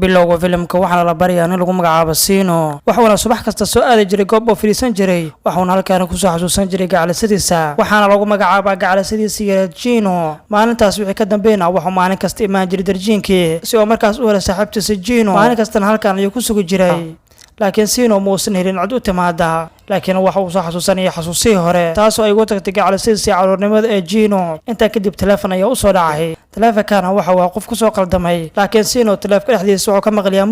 bilowga filimka waxaana la barayaa nin lagu magacaabo Sino waxaana subax kasta soo aadi jiray goob oo firiisan jiray waxaana halkaan ku soo xasuusan jiray gacaladiisa waxaana lagu magacaabaa gacaladiisa Gino maalintaas wixii ka dambeeyna waxa maalin kasta imaan jiray darjiinkii si oo markaas u helo saaxiibtiisa Gino maalin kasta halkaan ayuu ku sugi jiray laakiin Sino muusan helin cid u timaada laakiin waxa uu soo xasuusanaya xasuusii hore taasoo ay ugu tagtay gacaladiisa caruurnimada ee Gino inta kadib telefoon ayaa u soo dhacay telefoonkaana waxa uu qof ku soo qaldamay laakiin Sino telefoonka dhexdiisa wuxuu ka maqlayaa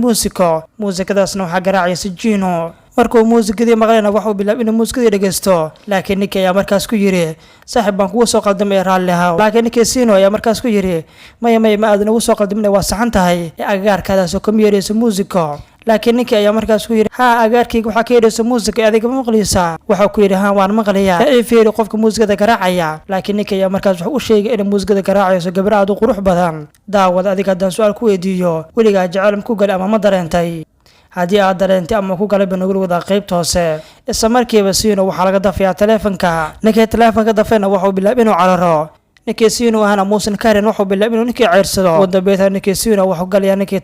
muusikadaasna waxa garaacaysa Gino markuu muusikadii maqlayna waxa uu bilaabay inuu muusikadii dhageysto laakiin ninkii ayaa markaas ku yiri saaxiib baan kugu soo qaldamay raalli ha laakiin ninkii Sino ayaa markaas ku yiri maya ma aadan ugu soo qaldamin waa saxan tahay agagaarkaadaas oo ka miiraysa muusiko laakiin ninkii ayaa markaas ku yiri ha agaarkayga waxa ka yeedhaysa muusika adiga ma maqlaysaa waxa ku yiri ha waan maqlayaa ee fiiri qofka muusikada garaacaya laakiin ninkii ayaa markaas wax u sheegay in muusikada garaacayso gabar aad u qurux badan daawad adiga haddaan su'aal ku weydiiyo weligaa jacayl ku gal ama ma dareentay haddii aad dareentay ama ku galay banugul wada qaybta hoose isla markiiba Sino waxa laga dafayaa telefoonka ninkii telefoonka dafayna waxa uu bilaabay inuu cararo ninkii Sino ahna muusan karin waxa uu bilaabay inuu ninkii ceyrsado wada beeta ninkii Sino waxa galaya ninkii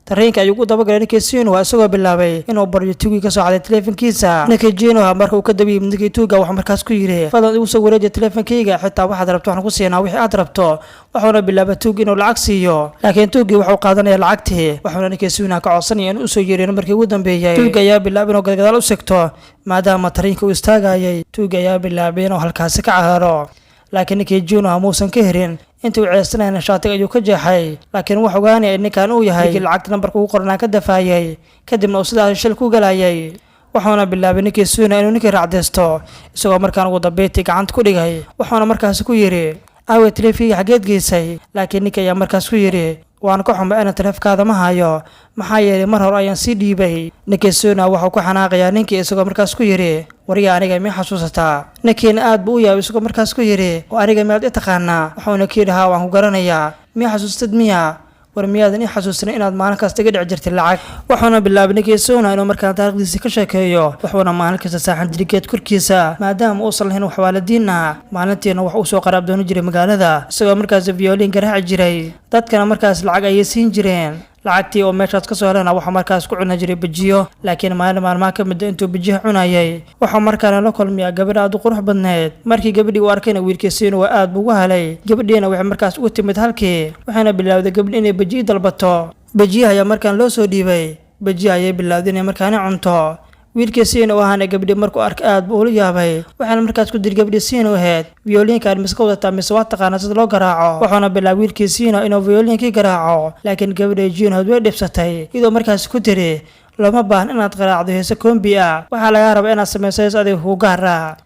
tareenka ayuu ku dabagalay ninkii Sino isagoo bilaabay inuu baryo tuugi ka soo caday telefoonkiisa ninkii Gino marka uu ka dabiyay ninkii tuuga waxa markaas ku yiri fadlan igu soo wareeji telefoonkayga xitaa waxaad rabto waxaan ku siinaa wixii aad rabto waxaana bilaabay tuugi inuu lacag siiyo laakiin tuugi waxa uu qaadanayaa lacagtii waxaana ninkii Sino ka codsanaya inuu soo yeeriyo markii ugu dambeeyay tuuga ayaa bilaabay inuu gadgadaal u sigto maadaama tareenka uu istaagayay tuuga ayaa bilaabay inuu halkaas ka cararo laakiin ninkii Gino muusan ka herin intuu ceesanayna shaatiga ayuu ka jeexay laakiin waxa ogaanay in ninkan uu yahay lacagta nambarka uu qornaa ka dafaayay kadibna uu sidaas shil ku galayay waxaana bilaabay ninkii Sino inuu ninkii raacdeysto isagoo markaan ugu dambeeyay gacanta ku dhigay waxaana markaas ku yiri aaway telefoonka xageed geysay laakiin ninkii ayaa markaas ku yiri waan ka xumay in telefoonkaada ma hayo maxaa yeelay mar hore ayaan sii dhiibay ninkii Sino waxa ku xanaaqayaa ninkii isagoo markaas ku yiri wariga aniga ma xasuusataa ninkiina aad buu u yaabay isagoo markaas ku yiri oo aniga ma aad taqaanaa waxaana ku yiri haa waan ku garanayaa ma xasuustad miya war miyaadan xasuusnay inaad maalin kasta iga dhici jirtay lacag waxaana bilaabay ninkii Sino inuu markaan taariikhdiisa ka sheekeeyo waxaana maalin kasta saaxan jirigeed korkiisa maadaama uu salayn wax waalidiina maalintiina wax uu soo qaraab doon jiray magaalada isagoo markaas violin garaaci jiray dadkana markaas lacag ay siin jireen lacagtii oo meeshaas ka soo helana waxa markaas ku cunay jiray bijiyo laakiin maalmaha ka mid intuu bijiyo cunayay waxa markaan la kulmay gabar aad u qurux badneed markii gabadhii uu arkayna wiilkii Sino aad buu uga helay gabadhiina waxay markaas ugu timid halkii waxaana bilaawday gabadh inay bijiyo dalbato bijiyaha ayaa markaan loo soo dhiibay bijiyaha ayay bilaawday inay markaan cunto wiilkii Sino ahana gabadhii markuu arkay aad buu u yaabay waxaana markaas ku dir gabadhii Sino ahayd violinka miska wada mise waa taqaana sida loo garaaco waxaana bilaabay wiilkii Sino inuu violinkii garaaco laakiin gabadhii Gino way dhibsatay iyadoo markaas ku tiri lama baahan inaad garaacdo heese kombi ah waxa laga rabaa inaad sameyso adiga ku gaara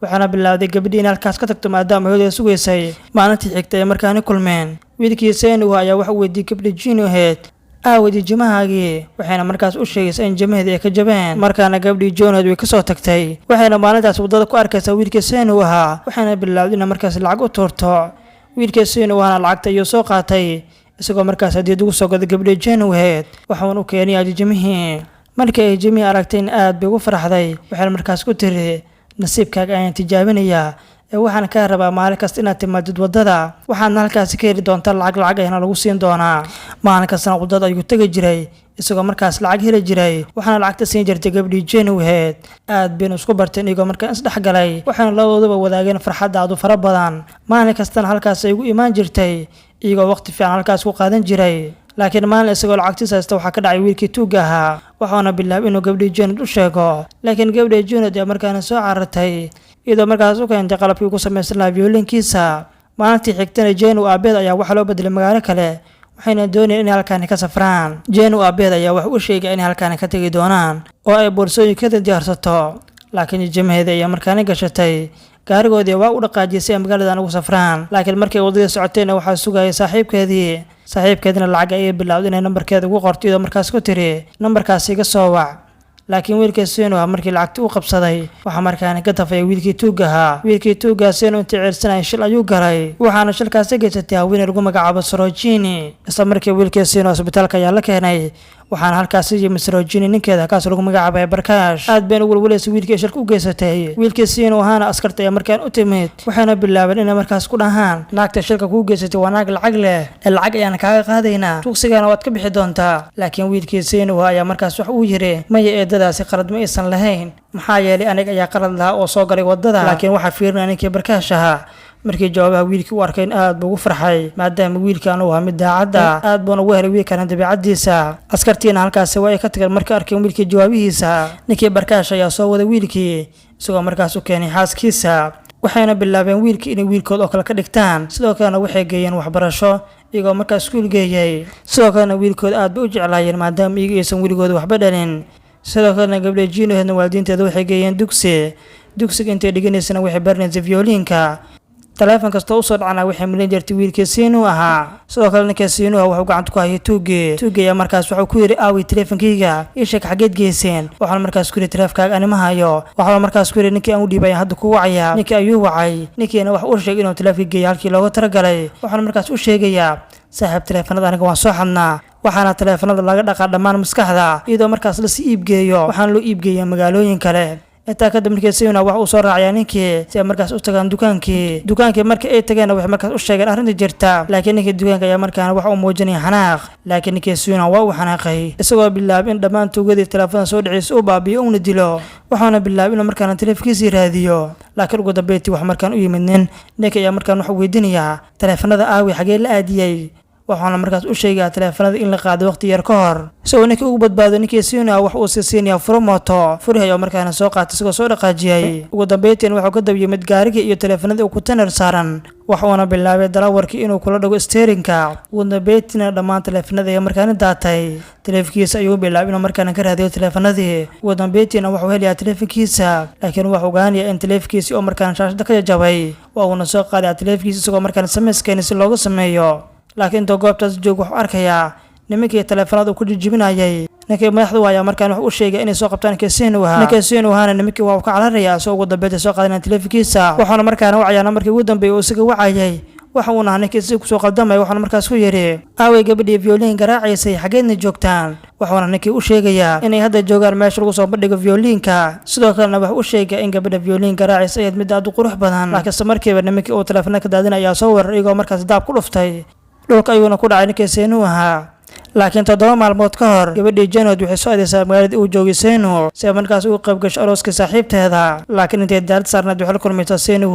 waxaana bilaawday gabadhii in halkaas ka tagto maadaama hooyada sugeysay maalintii xigtay ee markaan kulmeen wiilkii Sino ayaa wax u weydiiyay gabadhii Gino ahayd aawadi jimahaagii waxayna markaas u sheegaysaa in jimaheeda ay ka jabeen markaana gabadhii Gino way ka soo tagtay waxayna maalintaas wadada ku arkaysaa wiilkii Sino ahaa waxayna bilaawday in markaas lacag u tuurto wiilkii Sino ahna lacagta ayuu soo qaatay isagoo markaas hadii ugu soo gaday gabadhii Gino ahayd waxaanu u keenay jimihii markii ay jimihii aragtay aad bay ugu faraxday waxayna markaas ku tiri nasiibkaaga ayaan tijaabinayaa waxaan ka rabaa maalin kasta inaad timaadid wadada waxaad halkaas ka heli doontaa lacag ayna lagu siin doonaa maalin kasta wadada ayuu tagay jiray isagoo markaas lacag heli jiray waxaana lacagta siin jirtay gabadhii Gino ahayd aad bay isku barteen iyagoo markaan isdhex galay waxaana labadooduba wadaageen farxad aad u fara badan maalin kasta halkaas ay ugu imaan jirtay iyagoo waqti fiican halkaas ku qaadan jiray laakiin maalin isagoo lacagtiisa haysta waxa ka dhacay wiilkii tuuga ahaa waxaana bilaabay inuu gabadhii Gino u sheego laakiin gabadhii Gino ay markaan soo carartay iyadoo markaas u keentay qalabkii ku samaysan lahaa violinkiisa maalintii xigtana Gino aabeed ayaa waxa loo bedelay magaalo kale waxayna doonayeen in halkaan ka safraan Gino aabeed ayaa wax u sheegay in halkaan ka tagi doonaan oo ay boorsooyinkeeda diyaarsato laakiin jimaheeda ayaa markaan gashatay gaarigoodii waa u dhaqaajisay magaalada ugu safraan laakiin markay wadada socotayna waxa sugayay saaxiibkeedina lacag ay bilaawday inay nambarkeeda ugu qorto iyadoo markaas ku tiri nambarkaas iga soo wac laakiin wiilkii Sino markii lacagta uu qabsaday waxa markaan ka dafay wiilkii tuuga ahaa wiilkii tuuga Sino intii ceersanay shil ayuu galay waxaana shilkaas geysatay haweeney lagu magacaabo Sorojini isla markii wiilkii Sino isbitaalka ayaa la keenay waxaana halkaasi yimid Sarojini ninkeeda kaas lagu magacaabay Barkaash aad been ugu walaysay wiilkii shirka u geysatay wiilkii Siino ahaana askarta ayaa markaan u timid waxaana bilaabeen inay markaas ku dhahaan naagta shirka ku geysatay waa naag lacag leh lacag ayaan kaaga qaadaynaa tuugsigana waad ka bixi doontaa laakiin wiilkii Siino ayaa markaas wax uu yiri maya eedadaasi qalad ma aysan lahayn maxaa yeelay aniga ayaa qalad lahaa oo soo galay wadada laakiin waxa fiirnaa ninkii Barkaash ahaa markii jawaabaha wiilkii u arkay aad buu ugu farxay maadaama wiilkan uu ahaa mid daacad ah aad buu ugu helay wiilkan dabeecadiisa askartiina halkaas way ka tageen markii arkeen wiilkii jawaabihiisa ninkii Barkaash ayaa soo waday wiilkii isagoo markaas u keenay xaaskiisa waxayna bilaabeen wiilkii inay wiilkood oo kale ka dhigtaan sidoo kalena waxay geeyeen waxbarasho iyagoo markaas iskuul geeyay sidoo kalena wiilkood aad bay u jeclaayeen maadaama iyagu aysan wiilgooda waxba dhalin sidoo kalena gabadha Gino heedna waalidiinteeda waxay geeyeen dugsiga intay dhiganaysana waxay baranayeen violiinka telefoon kasta u soo dhacana waxay milin jirtay wiilkii Siino ahaa sidoo kale ninkii Siino wuxuu gacanta ku hayay tuugay markaas wuxuu ku yiri aawi teleefankayga ii sheeg xageed geyseen waxaan markaas ku yiri teleefankaaga anima hayo waxaan markaas ku yiri ninkii aan u dhiibay hadda ku wacaya ninkii ayuu wacay ninkiina wax uu sheegay inuu teleefankayga halkii looga talagalay waxaan markaas u sheegayaa saaxiib teleefanada aniga waan soo xadnaa waxaana teleefanada laga dhaqaa dhammaan maskaxda iyadoo markaas la sii iibgeeyo waxaan loo iibgeeyaa magaalooyin kale inta ka dib markii Siino wax uu soo raacay ninkii si markaas u tagaan dukaankii markii ay tageen wax markaas u sheegeen arrinta jirta laakiin ninkii dukaanka ayaa markaan wax uu muujinay xanaaq laakiin ninkii Siino waa uu xanaaqay isagoo bilaabay in dhammaan tuugadii telefoon soo dhiciisa uu baabiyo una dilo waxaana bilaabay in markaan teleefankiisa raadiyo laakiin ugu dambeeyay wax markaan u yimid ninkii ayaa markaan wax weydiinaya teleefanada aawi xagee la aadiyay waxaana markaas u sheegay teleefanada in la qaado waqti yar ka hor soo ninkii ugu badbaado ninkii Siino wax uu siinayaa furmoto furihayo markaan soo qaatay isagoo soo dhaqaajiyay ugu dambeeyay wuxuu ka dabiyay mid gaariga iyo teleefanada uu ku tanar saaran waxaana bilaabay dalawarkii inuu kula dhago steerinka ugu dambeeyay dhammaan teleefanada ay markaan daatay teleefankiisa ayuu bilaabay inuu markaan ka raadiyo teleefanadii ugu dambeeyay wuxuu helay teleefankiisa laakiin wuxuu ogaanaya in teleefankiisa oo markaan shaashada ka jabay uuna soo qaaday teleefankiisa isagoo markaan sameyskeena si looga sameeyo laakiin inta goobtaas joog wuxuu arkayaa nimankii teleefanada ku jijibinayay ninkii madaxdu ayaa markaan wax u sheegay inay soo qabtaan ninkii Siino ahaana nimankii waa ka cararaya soo ugu dambeeyay soo qaadanay teleefankiisa waxaana markaan wacayana markii ugu dambeeyay uu isaga wacayay waxa uu nahay ninkii si ku soo qaldamay waxaana markaas ku yiri aaway gabadhii violin garaacaysay xageedna joogtaan waxaana ninkii u sheegaya inay hadda joogaan meesha lagu soo bandhigo violiinka sidoo kalena wax u sheegay in gabadha violin garaacaysay mid aad u qurux badan laakiin markiiba nimankii uu teleefanka ka daadinaya soo warar iyagoo markaas daab ku dhuftay dhulka ayuuna ku dhacay ninkii Siino ahaa laakiin 7 maalmood ka hor gabadhii Janood waxay soo adeysay magaalada uu joogay Siino si markaas uu qayb gasho arooska saaxiibteeda laakiin intay daalad saarnad waxay la kulmaysaa Siino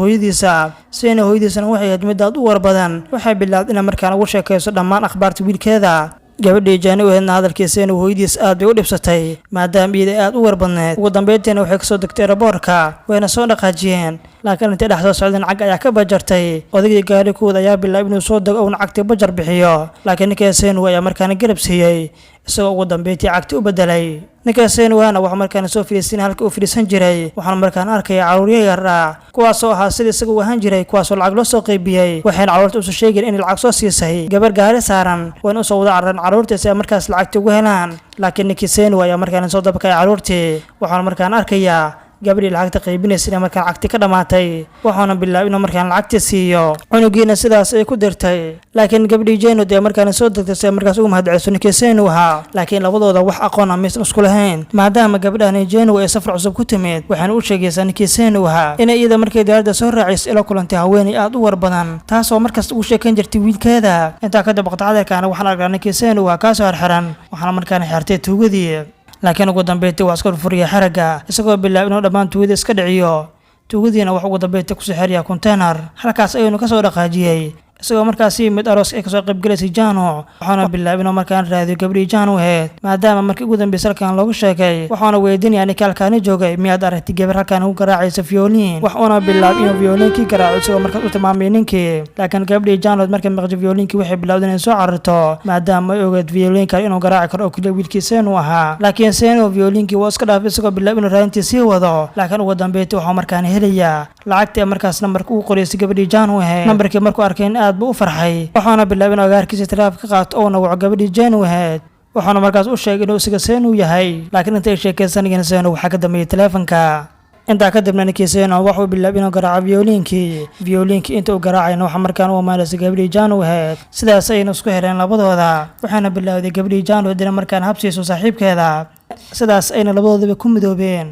hooyadiisana waxay ahayd mid aad u war badan waxay bilaabday in markaan ugu sheekayso dhammaan akhbaarta wiilkeeda gabadhii Janood waxay hadalkii Siino hooyadiis aad bay u dhibsatay maadaama iyada aad u war badneed ugu dambeeyay waxay ka soo degtay airportka wayna soo dhaqaajiyeen laakiin intay dhaxdo socdeen cag ayaa ka bajartay odaygii gaarigooda ayaa bilaabay inuu soo dago oo cagti bajar bixiyo laakiin ninkii Siino ayaa markaan garab siiyay isagoo ugu dambeeyay cagti u bedelay ninkii Siino waxa markaan soo fiirsan halka uu fiirsan jiray waxaan markaan arkay caruur yar ah kuwaas oo ahaa sidii isagu ahaan jiray kuwaas oo lacag loo soo qaybiyay waxayna caruurta u soo sheegeen in lacag soo siisay gabar gaari saaran wayna soo wada carran caruurtiisa markaas lacagti ugu helaan laakiin ninkii Siino ayaa markaan soo dabkay caruurtii waxaan markaan arkayaa gabadhii lacagta qaybinaysa in markaan lacagti ka dhamaatay waxaana bilaabay inuu markaan lacagti siiyo cunugiina sidaas ay ku dirtay laakiin gabadhii Janood ee markaan soo degtay si markaas ugu mahadceliso ninkii Siino ahaa laakiin labadooda wax aqoon ah mise isku lahayn maadaama gabadhan Janood ay safar cusub ku timid waxaan u sheegaysaa ninkii Siino ahaa in iyada markay diyaaradda soo raacisay ila kulantay haweeney aad u war badan taas oo markaas ugu sheekan jirtay wiilkeeda inta ka dib qadacadkaana waxaan arkaa ninkii Siino ka soo xirxiran waxaana markaan xirtay tuugadii laakiin ugu dambeeyay waa iska furiyay xaraga isagoo bilaabay inuu dhammaan tuugada iska dhiciyo tuugadiina wax ugu dambeeyay ku soo xiriya container halkaas ayuu ka soo dhaqaajiyay isagoo markaas mid aroos ay ka soo qayb galayay Jano waxaana bilaabay inuu markaan raadiyo gabadhii Jano ahayd maadaama markii ugu dambeysay halkan loogu sheegay waxaana weydiinay in halkaan joogay miyaad aragtay gabar halkaan u garaacaysa violin waxaana bilaabay inuu violinkii garaaco isagoo markaas u tilmaamay ninkii laakiin gabadhii Jano markii maqashay violinkii waxay bilaawday inay soo cararto maadaama ay ogayd violinka inuu garaaci karo oo kaliya wiilkii Siino ahaa laakiin Siino violinkii waa iska dhaafay isagoo bilaabay inuu raadintii sii wado laakiin ugu dambeeyay waxa markaan helaya lacagtii markaas nambarka uu qoraysay gabadhii Jano ahayd nambarkii markuu arkay aad buu u farxay waxaana bilaabay inuu agaarkiisa taraaf ka qaato oo nawac gabadhii Jano ahayd waxaana markaas u sheegay inuu isaga Siino yahay laakiin intay sheekaysanayeen Siino waxa ka dambeeyay teleefanka intaa kadibna ninkiisayna wuxuu bilaabay inuu garaaco violiinkii inta uu garaacayna waxa markaan u amaaneysay gabadhii Janu ahayd sidaas ayayna isku heleen labadooda waxaana bilaawday gabadhii Janu dina markaan habsiiso saaxiibkeeda sidaas ayna labadoodaba ku midoobeen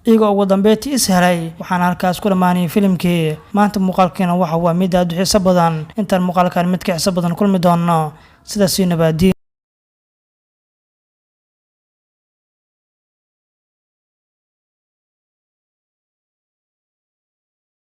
iyagoo ugu dambeyntii is helay waxaana halkaas ku dhamaanay filimkii maanta muuqaalkiina waxa waa mid aad u xiiso badan intaan muuqaalkan mid ka xiiso badan kulmi doono sidaas nabadi